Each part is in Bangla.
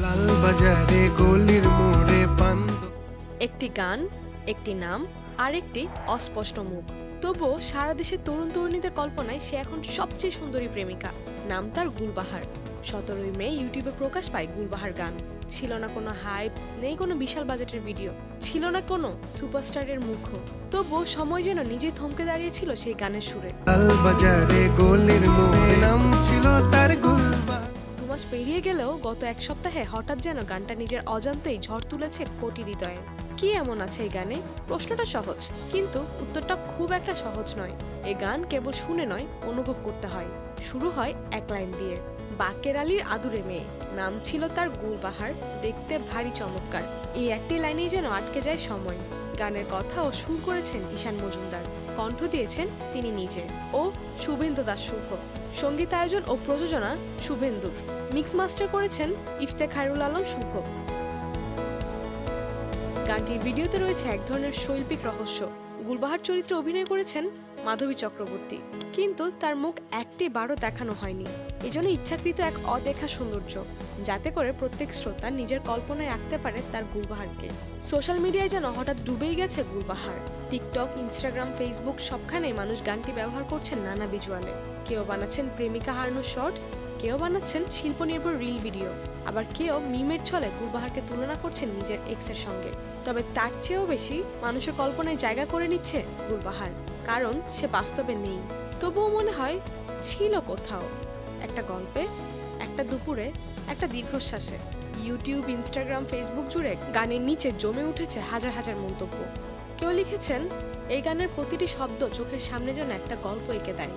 লালবাজারে গলির মোড়ে একটি গান, একটি নাম আর একটি অস্পষ্ট মুখ। তবুও সারা দেশের তরুণ তরুণীদের কল্পনায় সে এখন সবচেয়ে সুন্দরী প্রেমিকা। নাম তার গুলবাহার। 17ই মে ইউটিউবে প্রকাশ পায় গুলবাহার গান। ছিল না কোনো হাইপ, নেই কোনো বিশাল বাজেটের ভিডিও, ছিল না কোনো সুপারস্টারের মুখও। তবুও সময় যেন নিজে থমকে দাঁড়িয়েছিল সেই গানের সুরে। লালবাজারে গলির মোড়ে নাম ছিল তার গুলবাহার। 2 মাস পেরিয়ে গেলেও গত এক সপ্তাহে হঠাৎ যেন গানটা নিজের অজান্তেই ঝড় তুলেছে কোটি হৃদয়ে। কি এমন আছে এই গানে? প্রশ্নটা সহজ, কিন্তু উত্তরটা খুব একটা সহজ নয়। এই গান কেবল শুনে নয়, অনুভব করতে হয়। শুরু হয় এক লাইন দিয়ে, বাকের আলীর আদুরে মেয়ে, নাম ছিল তার গুলবাহার, দেখতে ভারী চমৎকার। এই একটি লাইনেই যেন আটকে যায় সময়। গানের কথা ও সুর করেছেন ঈশান মজুমদার, কণ্ঠ দিয়েছেন তিনি নিজে ও শুভেন্দু দাস শুভ। সঙ্গীতায়োজন ও প্রযোজনা শুভেন্দুর, মিক্স মাস্টার করেছেন ইফতেখারুল আলম শুভ। গানটির ভিডিওতে রয়েছে এক ধরনের শৈল্পিক রহস্য। গুলবাহার চরিত্রে অভিনয় করেছেন মাধবী চক্রবর্তী, কিন্তু তার মুখ একটি বারও দেখানো হয়নি। এজন্য ইচ্ছাকৃত এক অদেখা সৌন্দর্য, যাতে করে প্রত্যেক শ্রোতা নিজের কল্পনায় আঁকতে পারে তার গুলবাহারকে। সোশ্যাল মিডিয়ায় যেন হঠাৎ ডুবেই গেছে গুলবাহার। টিকটক, ইনস্টাগ্রাম, ফেসবুক সবখানেই মানুষ গানটি ব্যবহার করছেন নানা ভিজুয়ালে। কেউ বানাচ্ছেন প্রেমিকা হারানোর শর্টস, কেউ বানাচ্ছেন শিল্প নির্ভর রিল ভিডিও, আবার কেউ মিমের ছলে গুলবাহারকে তুলনা করছেন নিজের এক্সের সঙ্গে। তবে তার চেয়েও বেশি মানুষের কল্পনায় জায়গা করে নিচ্ছে গুলবাহার, কারণ সে বাস্তবে নেই। তবুও মনে হয় ছিল কোথাও, একটা গল্পে, একটা দুপুরে, একটা দীর্ঘশ্বাসে। ইউটিউব, ইনস্টাগ্রাম, ফেসবুক জুড়ে গানের নিচে জমে উঠেছে হাজার হাজার মন্তব্য। কেউ লিখেছেন, এই গানের প্রতিটি শব্দ চোখের সামনে যেন একটা গল্প এঁকে দেয়।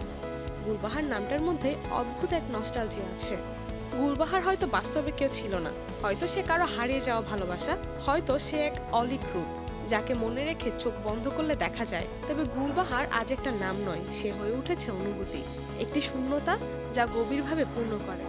গুলবাহার নামটার মধ্যে অদ্ভুত এক নস্টালজি আছে। গুলবাহার হয়তো বাস্তবে কেউ ছিল না, হয়তো সে কারো হারিয়ে যাওয়া ভালোবাসা, হয়তো সে এক অলিক রূপ যাকে মনে রেখে চোখ বন্ধ করলে দেখা যায়। তবে গুলবাহার আজ একটা নাম নয়, সে হয়ে উঠেছে অনুভূতি, একটি শূন্যতা যা গভীরভাবে পূর্ণ করে।